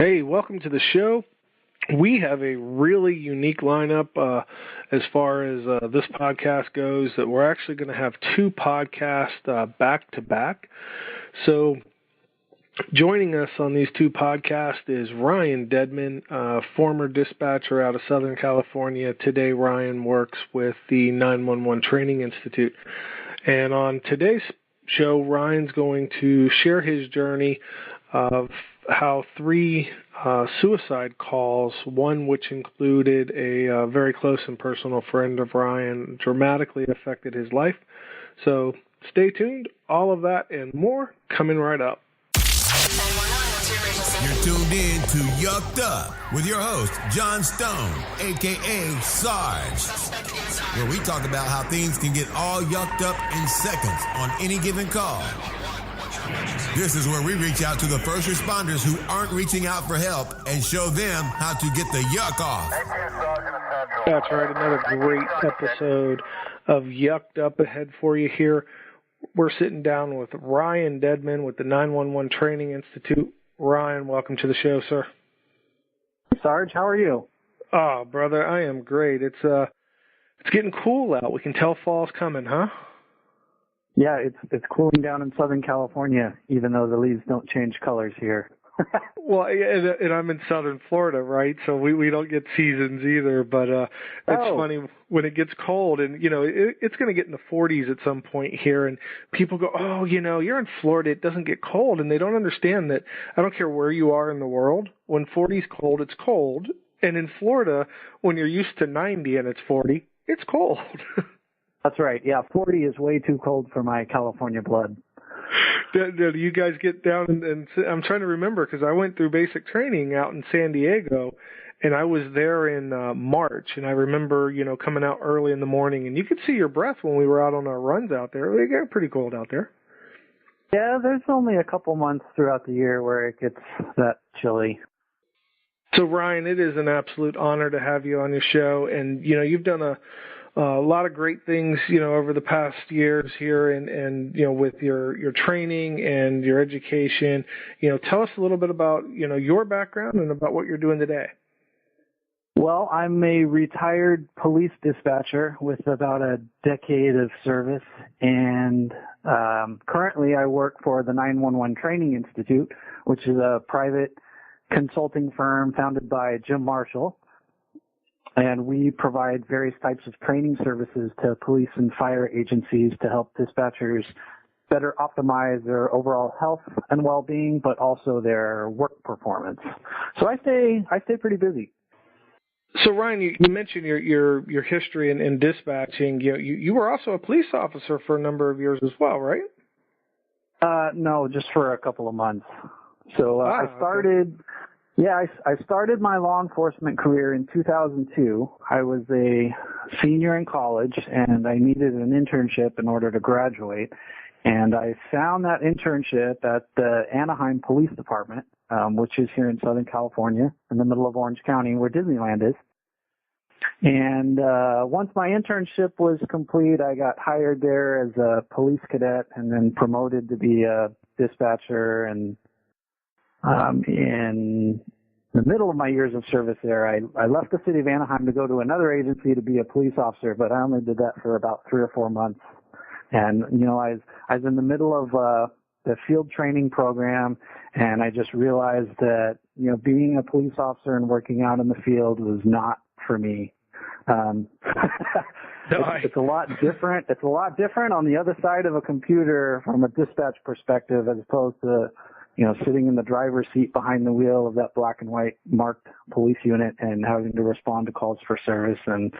Hey, welcome to the show. We have a really unique lineup as far as this podcast goes, that we're actually going to have two podcasts back to back. So joining us on these two podcasts is Ryan Dedmon, former dispatcher out of Southern California. Today, Ryan works with the 911 Training Institute. And on today's show, Ryan's going to share his journey of how three suicide calls, one which included a very close and personal friend of Ryan, dramatically affected his life. So stay tuned. All of that and more coming right up. You're tuned in to Yucked Up with your host, John Stone, a.k.a. Sarge, where we talk about how things can get all yucked up in seconds on any given call. This is where we reach out to the first responders who aren't reaching out for help and show them how to get the yuck off. That's right, another great episode of Yucked Up ahead for you here. We're sitting down with Ryan Dedmon with the 911 Training Institute. Ryan, welcome to the show, sir. Sarge, how are you? Oh, brother, I am great. It's getting cool out. We can tell fall's coming, huh? Yeah, it's cooling down in Southern California, even though the leaves don't change colors here. Well, and I'm in Southern Florida, right? So we don't get seasons either. But it's funny when it gets cold, and it's going to get in the 40s at some point here, and people go, "Oh, you're in Florida; it doesn't get cold," and they don't understand that. I don't care where you are in the world. When 40's cold, it's cold, and in Florida, when you're used to 90 and it's 40, it's cold. That's right. Yeah, 40 is way too cold for my California blood. Do you guys get down and I'm trying to remember because I went through basic training out in San Diego, and I was there in March, and I remember, coming out early in the morning, and you could see your breath when we were out on our runs out there. It got pretty cold out there. Yeah, there's only a couple months throughout the year where it gets that chilly. So, Ryan, it is an absolute honor to have you on your show, and, you've done a lot of great things, over the past years here and with your training and your education. Tell us a little bit about, your background and about what you're doing today. Well, I'm a retired police dispatcher with about a decade of service, and currently I work for the 911 Training Institute, which is a private consulting firm founded by Jim Marshall. And we provide various types of training services to police and fire agencies to help dispatchers better optimize their overall health and well-being, but also their work performance. So I stay pretty busy. So Ryan, you mentioned your history in dispatching. You were also a police officer for a number of years as well, right? No, just for a couple of months. So I started. Okay. Yeah, I started my law enforcement career in 2002. I was a senior in college, and I needed an internship in order to graduate. And I found that internship at the Anaheim Police Department, which is here in Southern California, in the middle of Orange County, where Disneyland is. And once my internship was complete, I got hired there as a police cadet and then promoted to be a dispatcher. And in the middle of my years of service there, I left the city of Anaheim to go to another agency to be a police officer, but I only did that for about 3 or 4 months. And, I was in the middle of the field training program, and I just realized that, being a police officer and working out in the field was not for me. It's a lot different. It's a lot different on the other side of a computer from a dispatch perspective as opposed to sitting in the driver's seat behind the wheel of that black and white marked police unit and having to respond to calls for service. And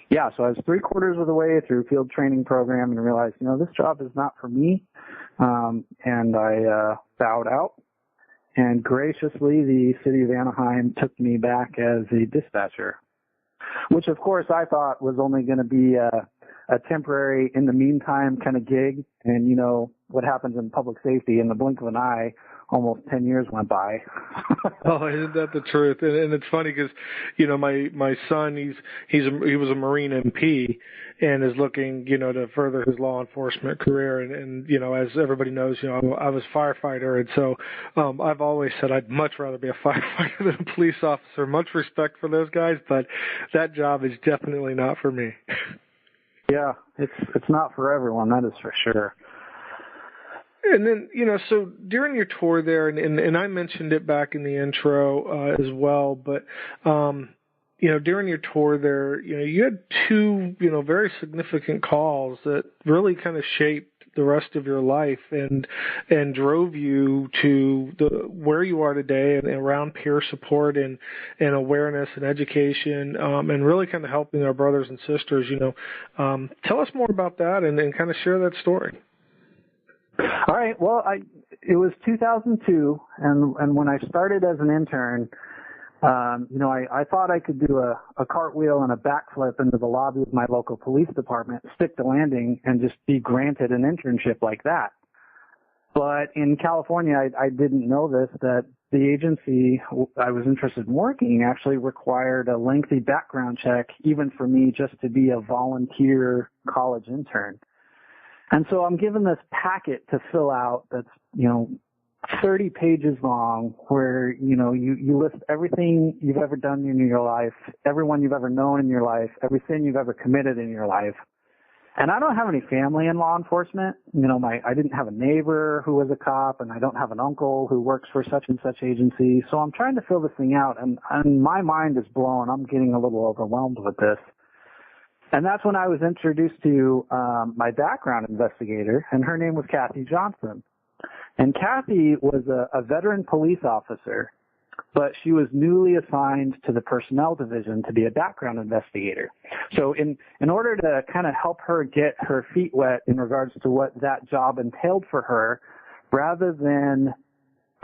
yeah, so I was 3/4 of the way through field training program and realized, this job is not for me. And I bowed out, and graciously the city of Anaheim took me back as a dispatcher, which of course I thought was only going to be a temporary, in the meantime kind of gig. And you know what happens in public safety, in the blink of an eye, almost 10 years went by. Oh, isn't that the truth? And it's funny because, you know, my son, he was a Marine MP and is looking, you know, to further his law enforcement career. And you know, as everybody knows, you know, I was a firefighter. And so I've always said I'd much rather be a firefighter than a police officer. Much respect for those guys, but that job is definitely not for me. Yeah, it's not for everyone, that is for sure. And then, you know, so during your tour there, and I mentioned it back in the intro as well, but, you know, during your tour there, you know, you had two, you know, very significant calls that really kind of shaped the rest of your life and drove you to where you are today and around peer support and awareness and education, and really kind of helping our brothers and sisters, you know. Tell us more about that and kind of share that story. All right. Well, it was 2002, and when I started as an intern, you know, I thought I could do a cartwheel and a backflip into the lobby of my local police department, stick the landing, and just be granted an internship like that. But in California, I didn't know this, that the agency I was interested in working actually required a lengthy background check, even for me, just to be a volunteer college intern. And so I'm given this packet to fill out that's, you know, 30 pages long, where, you know, you list everything you've ever done in your life, everyone you've ever known in your life, everything you've ever committed in your life. And I don't have any family in law enforcement. You know, I didn't have a neighbor who was a cop, and I don't have an uncle who works for such and such agency. So I'm trying to fill this thing out, and my mind is blown. I'm getting a little overwhelmed with this. And that's when I was introduced to my background investigator, and her name was Kathy Johnson. And Kathy was a veteran police officer, but she was newly assigned to the personnel division to be a background investigator. So in order to kind of help her get her feet wet in regards to what that job entailed for her, rather than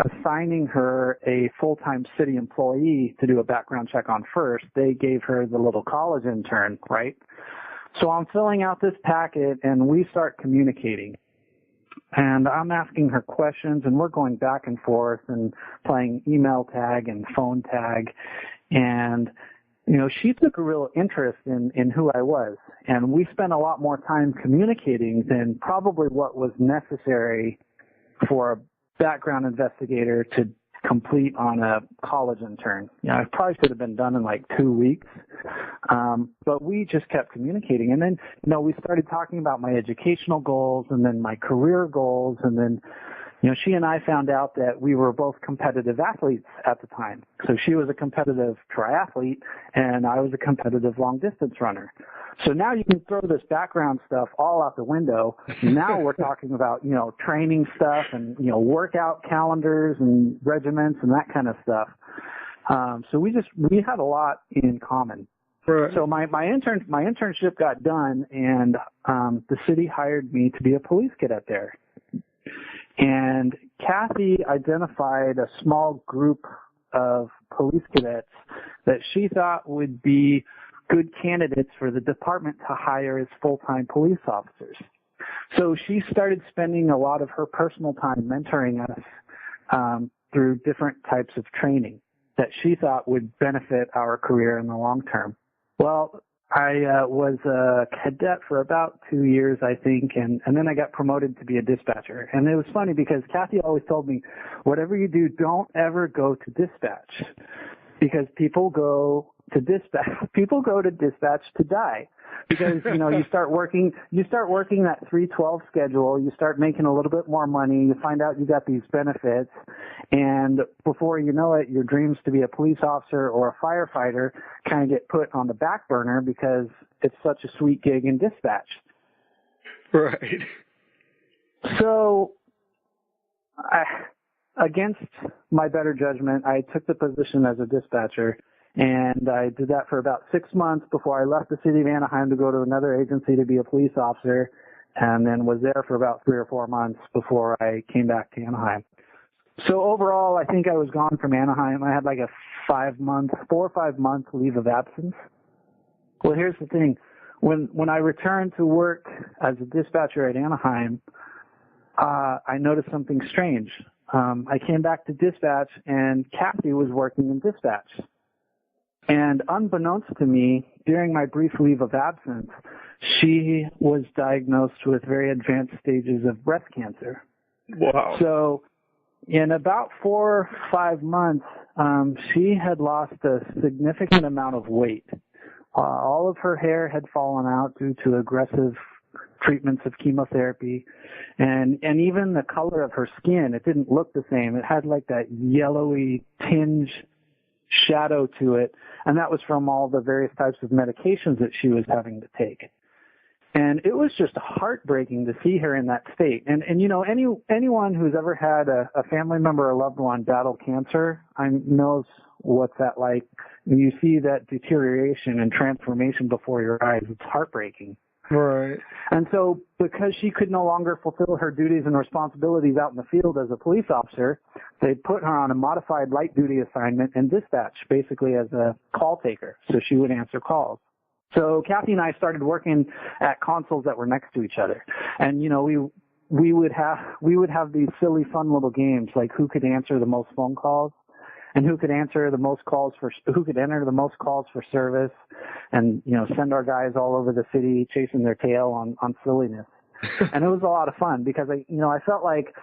assigning her a full-time city employee to do a background check on first, they gave her the little college intern, right? So I'm filling out this packet, and we start communicating. And I'm asking her questions, and we're going back and forth and playing email tag and phone tag. And, you know, she took a real interest in who I was. And we spent a lot more time communicating than probably what was necessary for a background investigator to complete on a college intern. You know, it probably should have been done in like 2 weeks. But we just kept communicating. And then, you know, we started talking about my educational goals and then my career goals. And then, you know, she and I found out that we were both competitive athletes at the time. So she was a competitive triathlete and I was a competitive long distance runner. So now you can throw this background stuff all out the window. Now we're talking about, you know, training stuff and, you know, workout calendars and regiments and that kind of stuff. So we had a lot in common. Right. So my internship got done, and the city hired me to be a police cadet there. And Kathy identified a small group of police cadets that she thought would be good candidates for the department to hire as full-time police officers. So she started spending a lot of her personal time mentoring us through different types of training that she thought would benefit our career in the long term. Well, I was a cadet for about 2 years, I think, and then I got promoted to be a dispatcher. And it was funny because Kathy always told me, whatever you do, don't ever go to dispatch, because people go to dispatch to die. Because, you know, you start working that 312 schedule, you start making a little bit more money, you find out you got these benefits, and before you know it, your dreams to be a police officer or a firefighter kind of get put on the back burner because it's such a sweet gig in dispatch. Right. So, against my better judgment, I took the position as a dispatcher. And I did that for about 6 months before I left the city of Anaheim to go to another agency to be a police officer, and then was there for about 3 or 4 months before I came back to Anaheim. So overall, I think I was gone from Anaheim. I had like a 4 or 5 month leave of absence. Well, here's the thing. when I returned to work as a dispatcher at Anaheim, I noticed something strange. I came back to dispatch, and Kathy was working in dispatch. And unbeknownst to me, during my brief leave of absence, she was diagnosed with very advanced stages of breast cancer. Wow. So in about 4 or 5 months, she had lost a significant amount of weight. All of her hair had fallen out due to aggressive treatments of chemotherapy, and even the color of her skin, it didn't look the same. It had like that yellowy tinge shadow to it, and that was from all the various types of medications that she was having to take. And it was just heartbreaking to see her in that state. And anyone who's ever had a family member or loved one battle cancer knows what's that like. You see that deterioration and transformation before your eyes. It's heartbreaking. Right. And so because she could no longer fulfill her duties and responsibilities out in the field as a police officer, they put her on a modified light duty assignment and dispatch, basically as a call taker. So she would answer calls. So Kathy and I started working at consoles that were next to each other. And, we would have these silly, fun little games like who could answer the most phone calls and who could enter the most calls for service, and, send our guys all over the city chasing their tail on silliness. And it was a lot of fun because I felt like,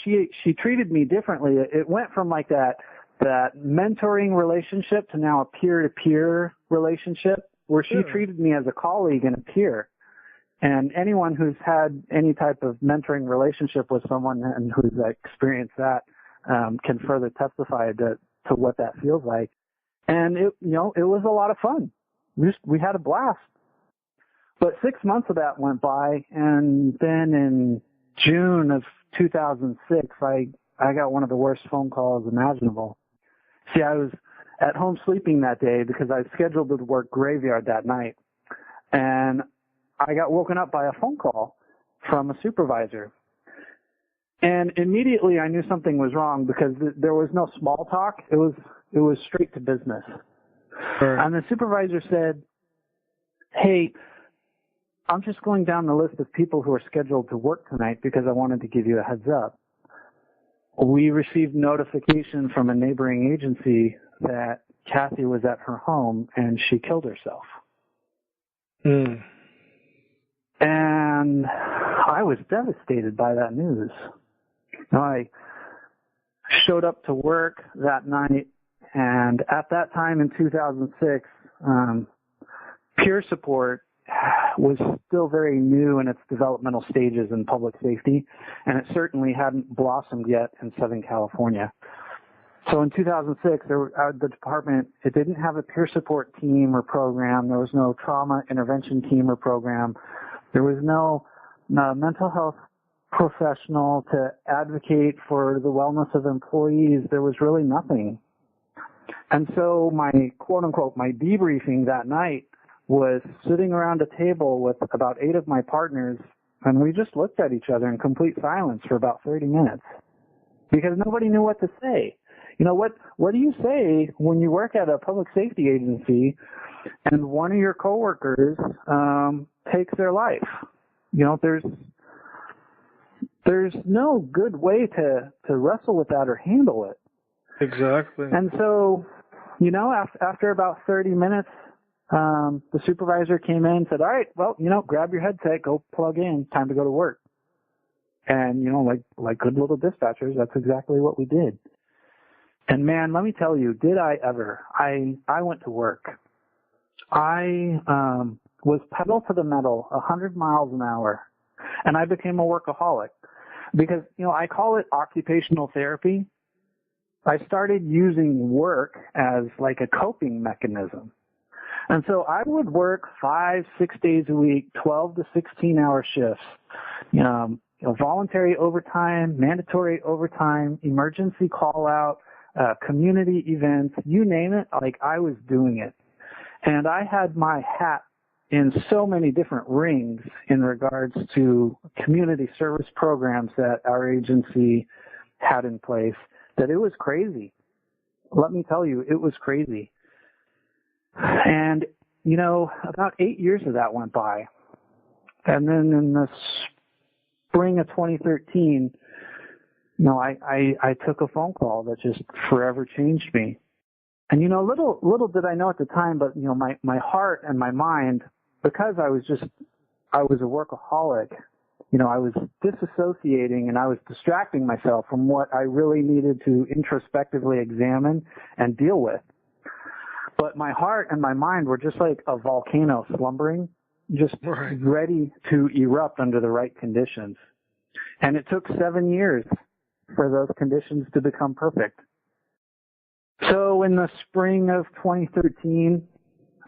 she treated me differently. It went from like that mentoring relationship to now a peer-to-peer relationship, where she treated me as a colleague and a peer. And anyone who's had any type of mentoring relationship with someone and who's experienced that can further testify to what that feels like. And it was a lot of fun. We had a blast. But 6 months of that went by, and then in June of 2006, I got one of the worst phone calls imaginable. See, I was at home sleeping that day because I was scheduled to work graveyard that night. And I got woken up by a phone call from a supervisor. And immediately I knew something was wrong because there was no small talk. It was straight to business. Sure. And the supervisor said, "Hey, I'm just going down the list of people who are scheduled to work tonight because I wanted to give you a heads up. We received notification from a neighboring agency that Kathy was at her home and she killed herself." And I was devastated by that news. I showed up to work that night, and at that time in 2006, peer support was still very new in its developmental stages in public safety, and it certainly hadn't blossomed yet in Southern California. So in 2006, the department, it didn't have a peer support team or program. There was no trauma intervention team or program. There was no mental health professional to advocate for the wellness of employees. There was really nothing. And so my quote-unquote, my debriefing that night was sitting around a table with about 8 of my partners, and we just looked at each other in complete silence for about 30 minutes because nobody knew what to say. What do you say when you work at a public safety agency and one of your coworkers takes their life? There's no good way to wrestle with that or handle it. Exactly. And so, after about 30 minutes, the supervisor came in and said, "All right, well, grab your headset, go plug in, time to go to work." And, like good little dispatchers, that's exactly what we did. And man, let me tell you, did I ever. I went to work. I was pedal to the metal, 100 miles an hour, and I became a workaholic because, I call it occupational therapy. I started using work as like a coping mechanism. And so I would work 5-6 days a week, 12 to 16-hour shifts, voluntary overtime, mandatory overtime, emergency call out, community events, you name it, like I was doing it. And I had my hat in so many different rings in regards to community service programs that our agency had in place that it was crazy. Let me tell you, it was crazy. And about 8 years of that went by. And then in the spring of 2013, I took a phone call that just forever changed me. And, little did I know at the time, but, my heart and my mind, because I was a workaholic, I was disassociating and I was distracting myself from what I really needed to introspectively examine and deal with. But my heart and my mind were just like a volcano slumbering, just ready to erupt under the right conditions. And it took 7 years for those conditions to become perfect. So in the spring of 2013,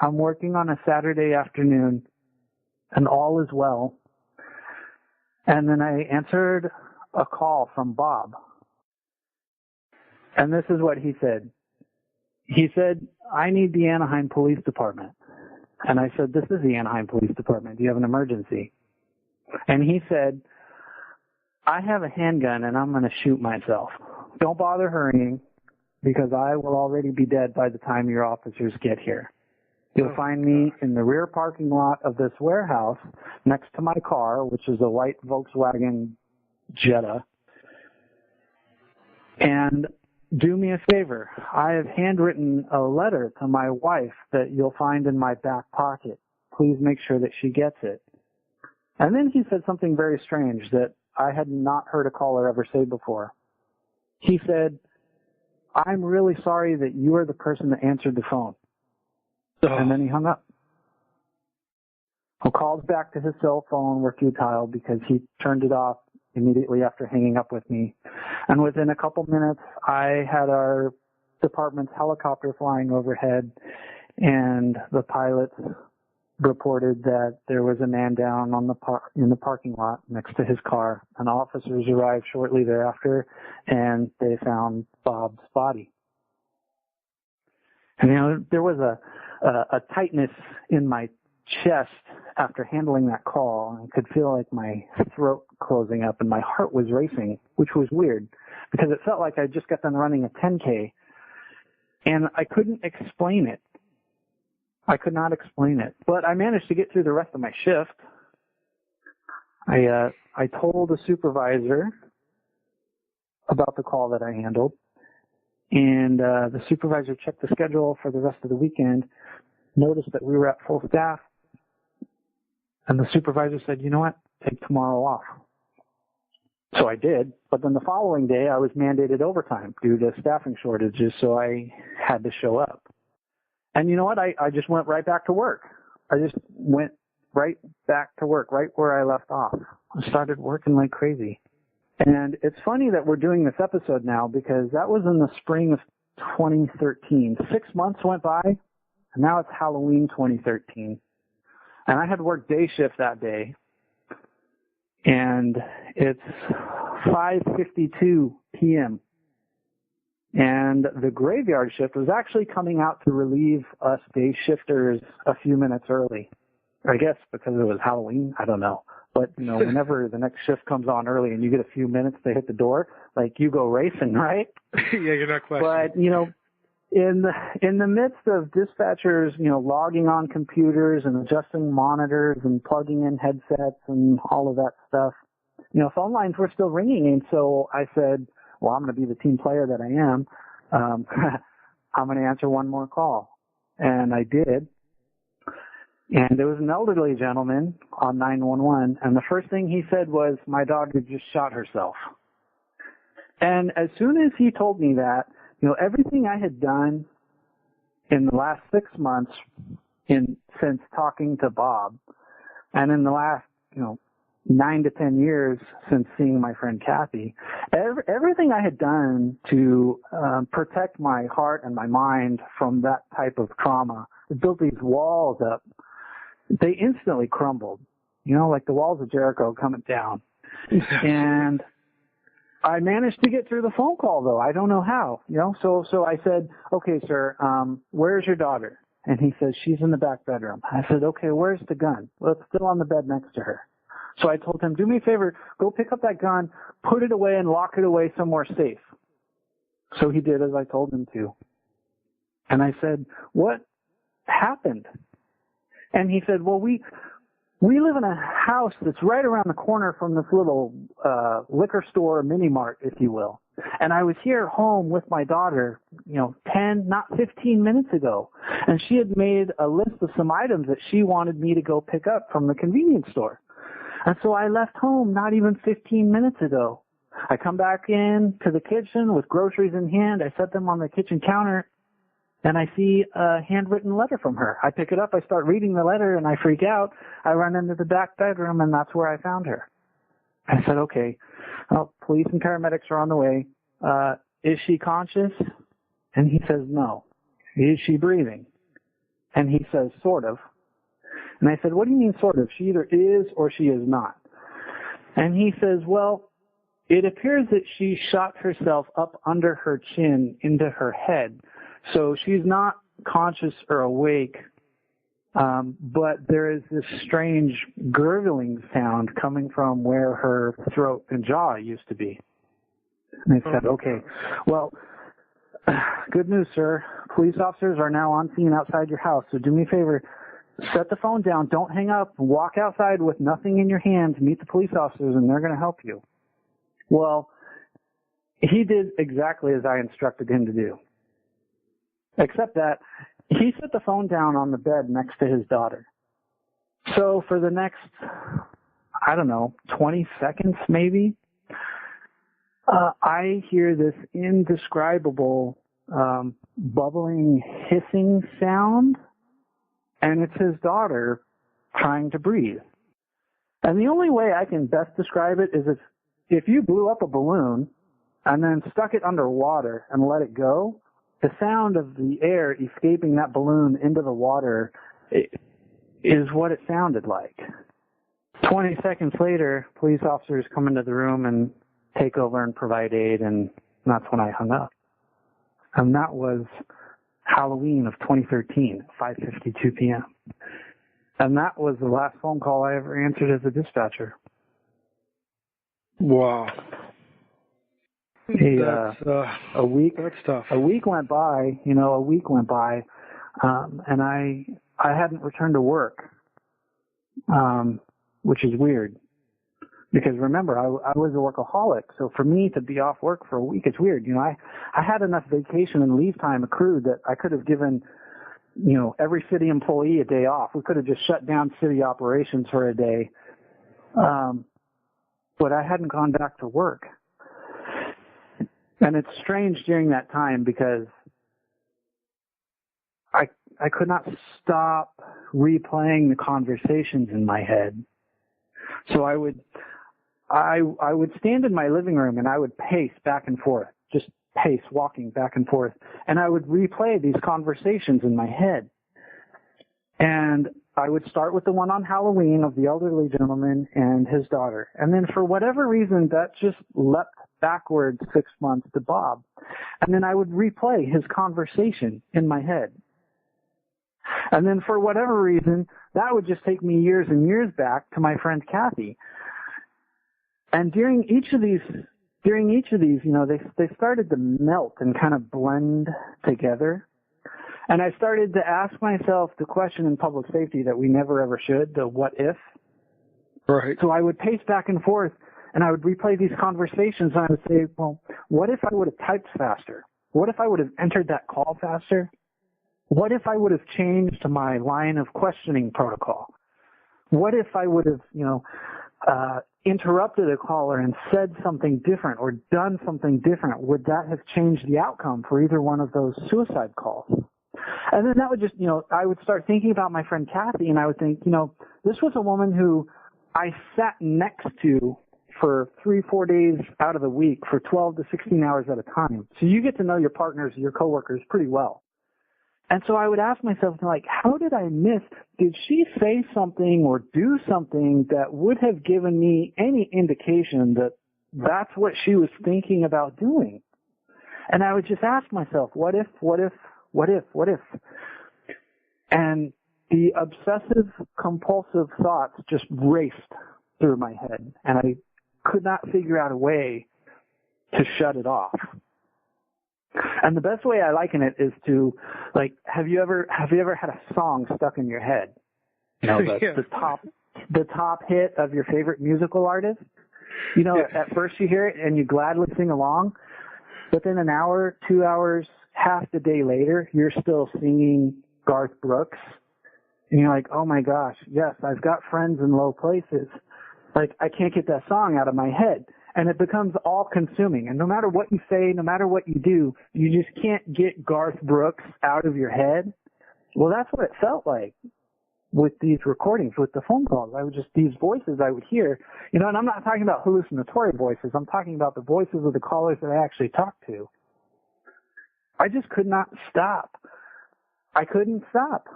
I'm working on a Saturday afternoon, and all is well. And then I answered a call from Bob. And this is what he said. He said, "I need the Anaheim Police Department." And I said, "This is the Anaheim Police Department. Do you have an emergency?" And he said, "I have a handgun and I'm going to shoot myself. Don't bother hurrying because I will already be dead by the time your officers get here. You'll find me in the rear parking lot of this warehouse next to my car, which is a white Volkswagen Jetta. And do me a favor. I have handwritten a letter to my wife that you'll find in my back pocket. Please make sure that she gets it." And then he said something very strange that I had not heard a caller ever say before. He said, "I'm really sorry that you are the person that answered the phone." And then he hung up. Well, calls back to his cell phone were futile because he turned it off immediately after hanging up with me. And within a couple minutes, I had our department's helicopter flying overhead, and the pilots reported that there was a man down on in the parking lot next to his car. And officers arrived shortly thereafter, and they found Bob's body. And there was a tightness in my chest after handling that call. I could feel like my throat closing up and my heart was racing, which was weird because it felt like I just got done running a 10K and I couldn't explain it. I could not explain it, but I managed to get through the rest of my shift. I told the supervisor about the call that I handled, and the supervisor checked the schedule for the rest of the weekend, noticed that we were at full staff, and the supervisor said, "You know what, take tomorrow off." So I did, but then the following day I was mandated overtime due to staffing shortages, so I had to show up. And you know what, I just went right back to work. I just went right back to work, right where I left off. I started working like crazy. And it's funny that we're doing this episode now because that was in the spring of 2013. 6 months went by, and now it's Halloween 2013. And I had worked day shift that day, and it's 5:52 p.m. And the graveyard shift was actually coming out to relieve us day shifters a few minutes early. I guess because it was Halloween, I don't know. But, whenever the next shift comes on early and you get a few minutes to hit the door, like you go racing, right? Yeah, you're not questioning. But, in the midst of dispatchers, logging on computers and adjusting monitors and plugging in headsets and all of that stuff, phone lines were still ringing. And so I said, well, I'm going to be the team player that I am. I'm going to answer one more call. And I did. And there was an elderly gentleman on 911, and the first thing he said was, "My daughter just shot herself." And as soon as he told me that, everything I had done in the last 6 months since talking to Bob, and in the last, 9 to 10 years since seeing my friend Kathy, everything I had done to protect my heart and my mind from that type of trauma, built these walls up. They instantly crumbled, like the walls of Jericho coming down. And I managed to get through the phone call, though. I don't know how, So I said, "Okay, sir, where's your daughter?" And he says, "She's in the back bedroom." I said, "Okay, where's the gun?" "Well, it's still on the bed next to her." So I told him, "Do me a favor, go pick up that gun, put it away, and lock it away somewhere safe." So he did as I told him to. And I said, "What happened?" And he said, well, we live in a house that's right around the corner from this little liquor store, mini mart, if you will. And I was here home with my daughter, 10, not 15 minutes ago. And she had made a list of some items that she wanted me to go pick up from the convenience store. And so I left home not even 15 minutes ago. I come back in to the kitchen with groceries in hand. I set them on the kitchen counter, and I see a handwritten letter from her. I pick it up. I start reading the letter, and I freak out. I run into the back bedroom, and that's where I found her. I said, okay, well, police and paramedics are on the way. Is she conscious? And he says, no. Is she breathing? And he says, sort of. And I said, what do you mean sort of? She either is or she is not. And he says, well, it appears that she shot herself up under her chin into her head. So she's not conscious or awake, but there is this strange gurgling sound coming from where her throat and jaw used to be. And I said, okay, well, good news, sir. Police officers are now on scene outside your house. So do me a favor, set the phone down, don't hang up, walk outside with nothing in your hands, meet the police officers, and they're going to help you. Well, he did exactly as I instructed him to do. Except that he set the phone down on the bed next to his daughter. So for the next, 20 seconds maybe, I hear this indescribable bubbling, hissing sound, and it's his daughter trying to breathe. And the only way I can best describe it is if you blew up a balloon and then stuck it underwater and let it go, the sound of the air escaping that balloon into the water is what it sounded like. 20 seconds later, police officers come into the room and take over and provide aid, and that's when I hung up. And that was Halloween of 2013, 5:52 p.m. And that was the last phone call I ever answered as a dispatcher. Wow. A week. That's tough. A week went by. And I hadn't returned to work, which is weird. Because remember, I was a workaholic, so for me to be off work for a week, it's weird. I had enough vacation and leave time accrued that I could have given, every city employee a day off. We could have just shut down city operations for a day. But I hadn't gone back to work. And it's strange during that time because I could not stop replaying the conversations in my head. So I would stand in my living room and I would pace back and forth, just pace, walking back and forth. And I would replay these conversations in my head. And I would start with the one on Halloween of the elderly gentleman and his daughter. And then for whatever reason, that just leapt backwards 6 months to Bob. And then I would replay his conversation in my head. And then for whatever reason, that would just take me years and years back to my friend Kathy. And during each of these, they started to melt and kind of blend together. And I started to ask myself the question in public safety that we never ever should, the what if. Right. So I would pace back and forth and I would replay these conversations and I would say, well, what if I would have typed faster? What if I would have entered that call faster? What if I would have changed my line of questioning protocol? What if I would have, interrupted a caller and said something different or done something different? Would that have changed the outcome for either one of those suicide calls? And then that would just, I would start thinking about my friend Kathy and I would think, this was a woman who I sat next to for 3-4 days out of the week for 12 to 16 hours at a time. So you get to know your partners, your coworkers pretty well. And so I would ask myself, how did I miss? Did she say something or do something that would have given me any indication that that's what she was thinking about doing? And I would just ask myself, what if? And the obsessive compulsive thoughts just raced through my head, and I could not figure out a way to shut it off. And the best way I liken it is to, have you ever had a song stuck in your head? You know, the top hit of your favorite musical artist. You know, at first you hear it and you gladly sing along, but then an hour, 2 hours, half the day later, you're still singing Garth Brooks. And you're like, oh my gosh, yes, I've got friends in low places. Like, I can't get that song out of my head. And it becomes all consuming. And no matter what you say, no matter what you do, you just can't get Garth Brooks out of your head. Well, that's what it felt like with these recordings, with the phone calls. These voices I would hear, you know, and I'm not talking about hallucinatory voices. I'm talking about the voices of the callers that I actually talked to. I just could not stop. I couldn't stop.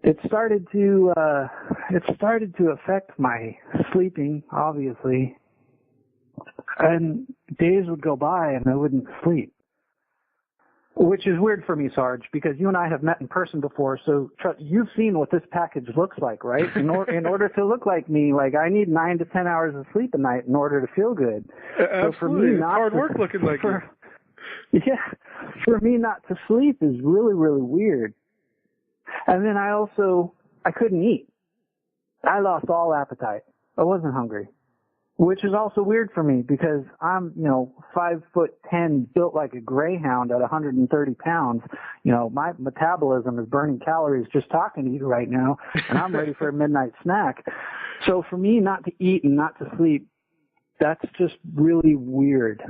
It started to affect my sleeping, obviously. And days would go by and I wouldn't sleep. Which is weird for me, Sarge, because you and I have met in person before, so you've seen what this package looks like, right? In order to look like me, like, I need 9 to 10 hours of sleep a night in order to feel good. Absolutely. So for me, it's hard work looking like you. Yeah, for me not to sleep is really, really weird. And then I couldn't eat. I lost all appetite. I wasn't hungry. Which is also weird for me because I'm, 5'10", built like a greyhound at 130 pounds. You know, my metabolism is burning calories just talking to you right now, and I'm ready for a midnight snack. So for me not to eat and not to sleep, that's just really weird.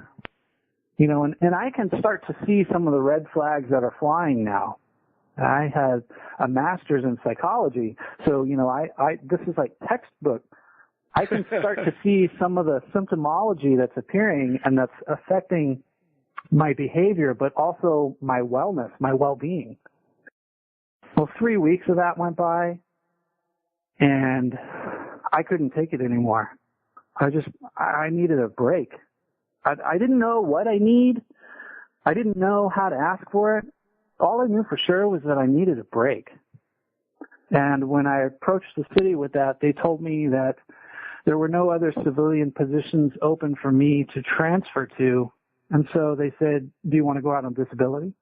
You know, and I can start to see some of the red flags that are flying now. I had a master's in psychology, so, this is like textbook. I can start to see some of the symptomology that's appearing and that's affecting my behavior, but also my wellness, my well-being. Well, 3 weeks of that went by, and I couldn't take it anymore. I needed a break. I didn't know what I need. I didn't know how to ask for it. All I knew for sure was that I needed a break. And when I approached the city with that, they told me that there were no other civilian positions open for me to transfer to. And so they said, do you want to go out on disability?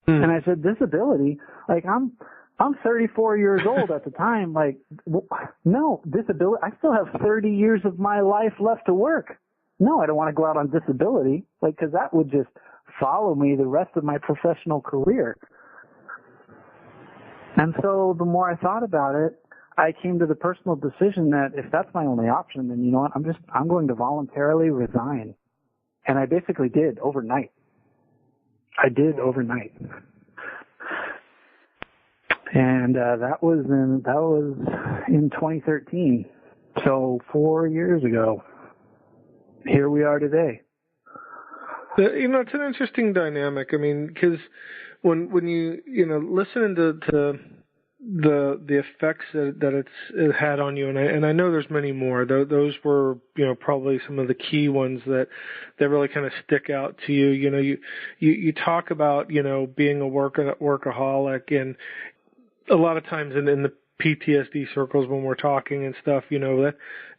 And I said, disability? Like, I'm 34 years old at the time. Like, no, disability. I still have 30 years of my life left to work. No, I don't want to go out on disability. Like, because that would just follow me the rest of my professional career. And so the more I thought about it, I came to the personal decision that if that's my only option, then you know what, I'm going to voluntarily resign. And I basically did overnight. I did overnight. And that was in 2013. So 4 years ago. Here we are today. It's an interesting dynamic. I mean, because when you listening to the effects that it had on you, and I know there's many more. Those were probably some of the key ones that really kind of stick out to you. You talk about being a workaholic, and a lot of times in the PTSD circles when we're talking and stuff,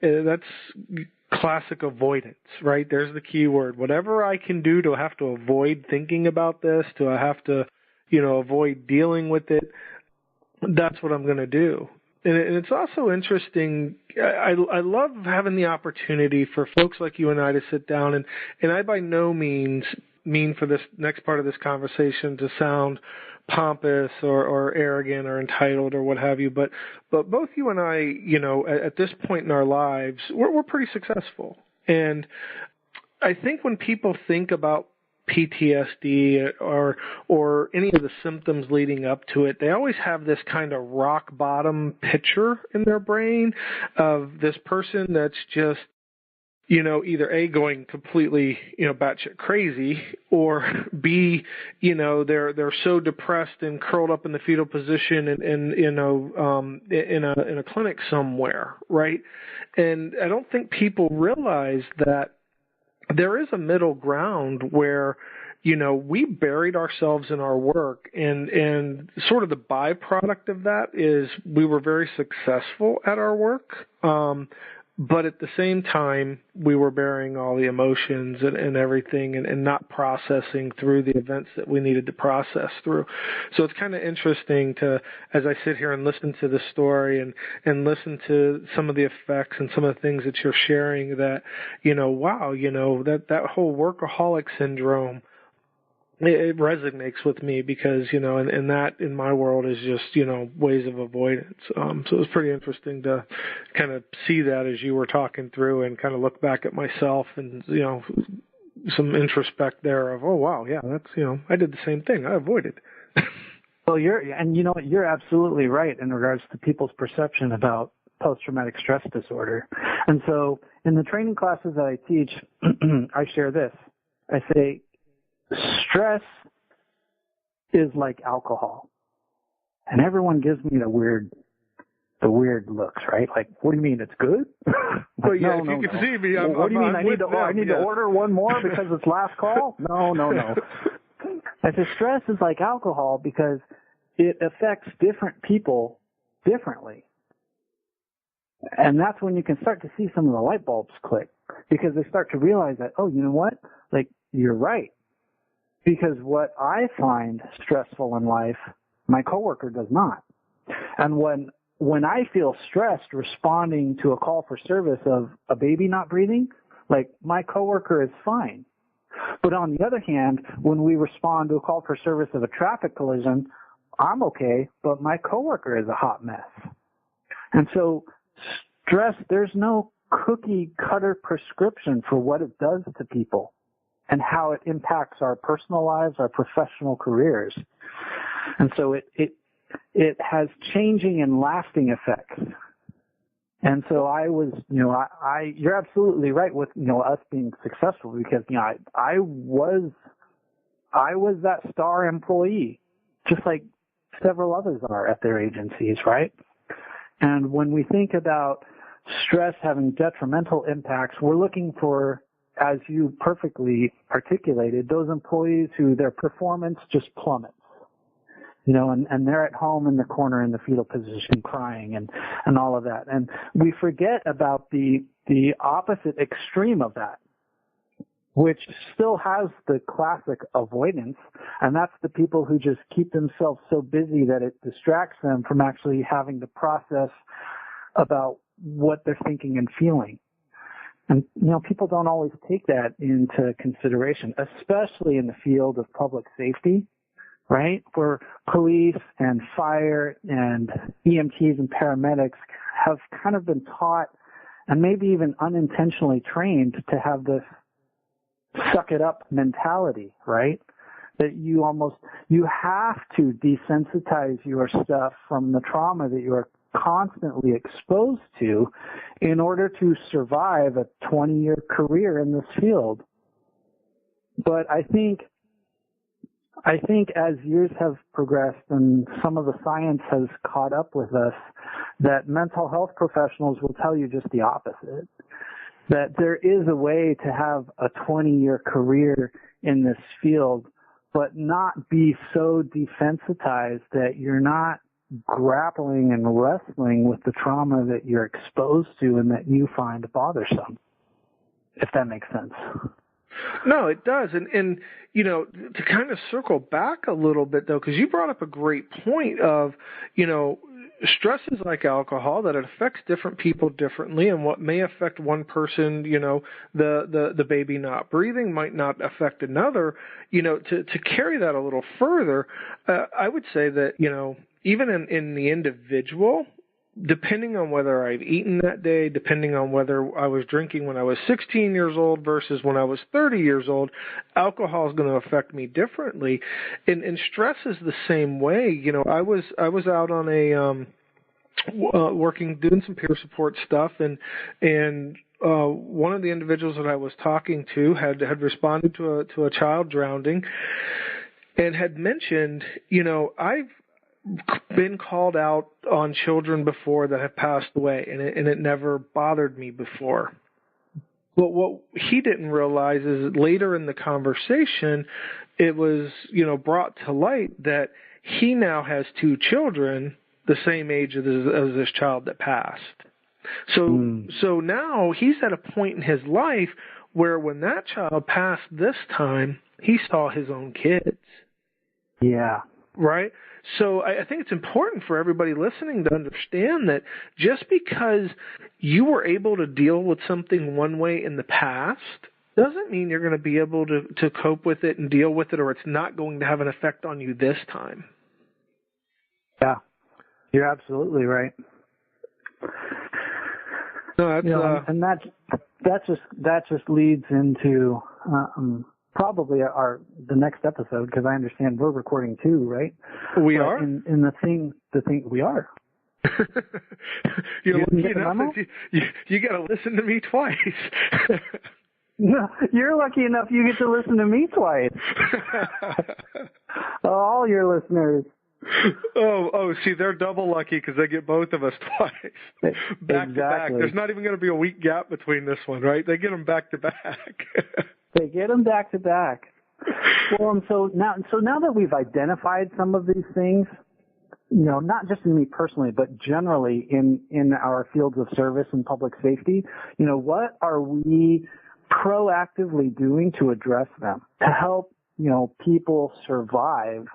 that's classic avoidance, right? There's the key word. Whatever I can do to have to avoid thinking about this, to have to, avoid dealing with it, that's what I'm going to do. And it's also interesting. I love having the opportunity for folks like you and I to sit down, and I by no means mean for this next part of this conversation to sound pompous or arrogant or entitled or what have you, but both you and I, at this point in our lives, we're pretty successful. And I think when people think about PTSD or any of the symptoms leading up to it, they always have this kind of rock bottom picture in their brain of this person that's just either A, going completely, batshit crazy, or B, they're so depressed and curled up in the fetal position and in a clinic somewhere, right? And I don't think people realize that there is a middle ground where, we buried ourselves in our work, and sort of the byproduct of that is we were very successful at our work. but at the same time, we were bearing all the emotions and everything and not processing through the events that we needed to process through. So it's kind of interesting to, as I sit here and listen to the story and listen to some of the effects and some of the things that you're sharing, that, wow, that whole workaholic syndrome, it resonates with me because, and that in my world is just, ways of avoidance. So it was pretty interesting to kind of see that as you were talking through and kind of look back at myself and, some introspect there of, oh, wow, yeah, that's, I did the same thing. I avoided. Well, you're absolutely right in regards to people's perception about post-traumatic stress disorder. And so in the training classes that I teach, I share this. I say, stress is like alcohol. And everyone gives me the weird looks, right? Like, what do you mean, it's good? Well, yeah, if you can see me, what do you mean, I need to order one more because it's last call? No. I say stress is like alcohol because it affects different people differently. And that's when you can start to see some of the light bulbs click, because they start to realize that, oh, you know what? Like, you're right. Because what I find stressful in life, my coworker does not. And when I feel stressed responding to a call for service of a baby not breathing, like, my coworker is fine. But on the other hand, when we respond to a call for service of a traffic collision, I'm okay, but my coworker is a hot mess. And so stress, there's no cookie cutter prescription for what it does to people and how it impacts our personal lives, our professional careers. And so it has changing and lasting effects. And so I was, you're absolutely right with, us being successful, because, I was that star employee, just like several others are at their agencies, right? And when we think about stress having detrimental impacts, we're looking for, as you perfectly articulated, those employees who their performance just plummets, and they're at home in the corner in the fetal position crying and all of that. And we forget about the opposite extreme of that, which still has the classic avoidance, and that's the people who just keep themselves so busy that it distracts them from actually having to process about what they're thinking and feeling. And, people don't always take that into consideration, especially in the field of public safety, right? Where police and fire and EMTs and paramedics have kind of been taught and maybe even unintentionally trained to have this suck it up mentality, right? That you have to desensitize your stuff from the trauma that you're constantly exposed to in order to survive a 20-year career in this field. But I think as years have progressed and some of the science has caught up with us, that mental health professionals will tell you just the opposite. That there is a way to have a 20-year career in this field, but not be so desensitized that you're not grappling and wrestling with the trauma that you're exposed to and that you find bothersome, if that makes sense. No, it does. And to kind of circle back a little bit, though, because you brought up a great point of, stress is like alcohol, that it affects different people differently, and what may affect one person, the baby not breathing might not affect another. To carry that a little further, I would say that, even in the individual, depending on whether I've eaten that day, depending on whether I was drinking when I was 16 years old versus when I was 30 years old, alcohol is going to affect me differently. And stress is the same way. I was out on a doing some peer support stuff, and one of the individuals that I was talking to had responded to a child drowning, and had mentioned, I've been called out on children before that have passed away, and it never bothered me before. But what he didn't realize is that later in the conversation, it was, brought to light that he now has two children the same age as this child that passed. So now he's at a point in his life where when that child passed this time, he saw his own kids. Yeah. Right? So I think it's important for everybody listening to understand that just because you were able to deal with something one way in the past doesn't mean you're going to be able to cope with it and deal with it, or it's not going to have an effect on you this time. Yeah, you're absolutely right. No, that's, and that just leads into probably the next episode, because I understand we're recording too, right? We but are. In the thing we are. You're lucky enough that you got to listen to me twice. No, you're lucky enough you get to listen to me twice. All your listeners. Oh, see, they're double lucky because they get both of us twice. Back to back. There's not even going to be a week gap between this one, right? They get them back to back. They get them back to back. Well, so now that we've identified some of these things, not just in me personally, but generally in our fields of service and public safety, what are we proactively doing to address them, to help, people survive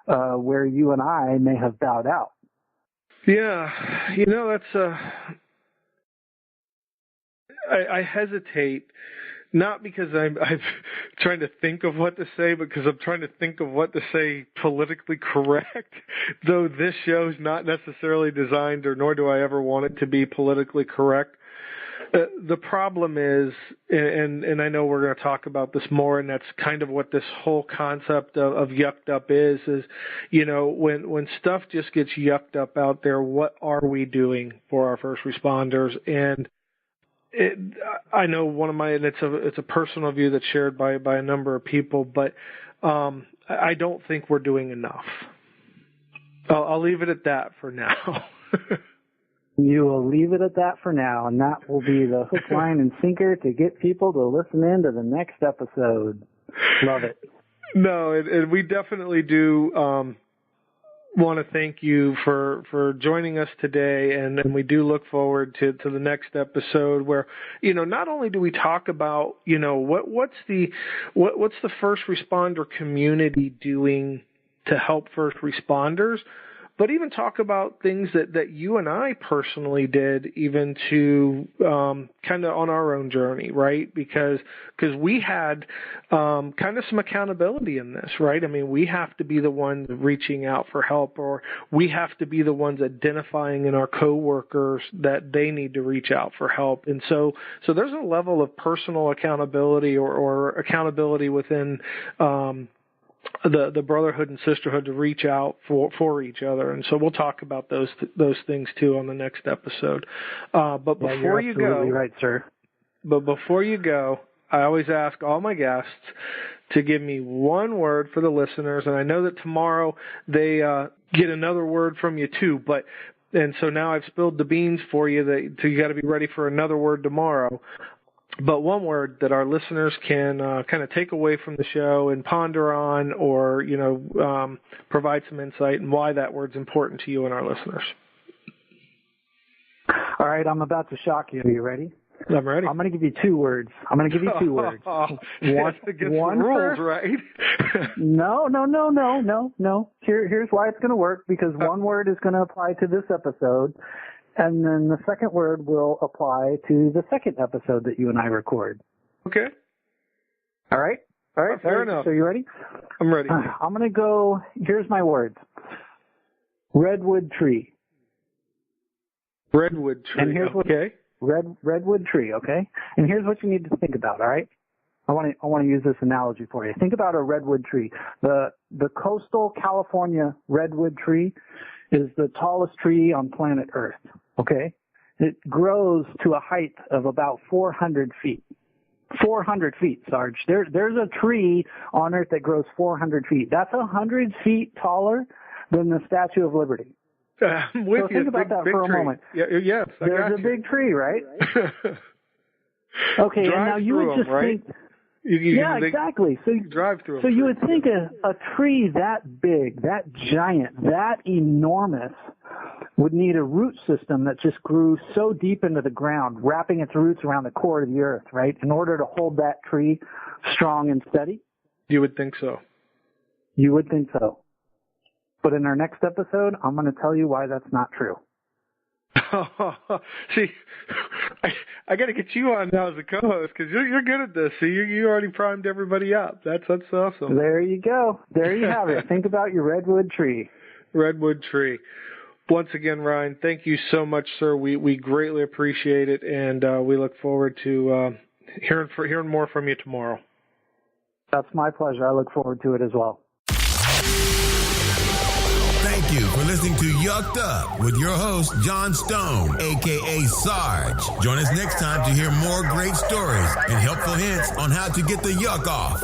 where you and I may have bowed out? Yeah, that's I hesitate, not because I'm trying to think of what to say, but because I'm trying to think of what to say politically correct, though this show's not necessarily designed, or nor do I ever want it to be politically correct. The problem is, and I know we're going to talk about this more, and that's kind of what this whole concept of yucked up is, when stuff just gets yucked up out there, what are we doing for our first responders? And I know and it's a personal view that's shared by a number of people, but I don't think we're doing enough. I'll leave it at that for now. You will leave it at that for now, and that will be the hook, line, and sinker to get people to listen in to the next episode. Love it. No, and we definitely do want to thank you for joining us today, and we do look forward to the next episode where, not only do we talk about, what's the first responder community doing to help first responders, but even talk about things that you and I personally did, even to kind of on our own journey, right? Because we had kind of some accountability in this, right? I mean, we have to be the ones reaching out for help, or we have to be the ones identifying in our coworkers that they need to reach out for help. And so there's a level of personal accountability or accountability within the brotherhood and sisterhood to reach out for each other. And so we'll talk about those things too on the next episode. But before you go, right, sir. But before you go, I always ask all my guests to give me one word for the listeners. And I know that tomorrow they get another word from you too, and so now I've spilled the beans for you so you got to be ready for another word tomorrow. But one word that our listeners can kind of take away from the show and ponder on, or, provide some insight and why that word's important to you and our listeners. All right, I'm about to shock you. Are you ready? I'm ready. I'm going to give you two words. One against the rules, right? No. Here's why it's going to work, because one word is going to apply to this episode, and then the second word will apply to the second episode that you and I record. Okay. All right. Fair enough. So you ready? I'm ready. I'm going to go, here's my words. Redwood tree. Redwood tree. And here's okay. Redwood tree, okay? And here's what you need to think about, all right? I want to use this analogy for you. Think about a redwood tree. The coastal California redwood tree is the tallest tree on planet Earth, okay? It grows to a height of about 400 feet. 400 feet, Sarge. There's a tree on Earth that grows 400 feet. That's 100 feet taller than the Statue of Liberty. I'm with so you. Think about that big for a tree. moment. Yes, There's a big tree, right? Okay, and now you would just think... exactly. So drive through. So you would think a tree that big, that giant, that enormous would need a root system that just grew so deep into the ground, wrapping its roots around the core of the earth, right, in order to hold that tree strong and steady? You would think so. You would think so. But in our next episode, I'm going to tell you why that's not true. See, I got to get you on now as a co-host because you're good at this. See, you already primed everybody up. That's awesome. There you go. There you have it. Think about your redwood tree. Redwood tree. Once again, Ryan, thank you so much, sir. We greatly appreciate it, and we look forward to hearing more from you tomorrow. That's my pleasure. I look forward to it as well. Thank you for listening to Yucked Up with your host, John Stone, a.k.a. Sarge. Join us next time to hear more great stories and helpful hints on how to get the yuck off.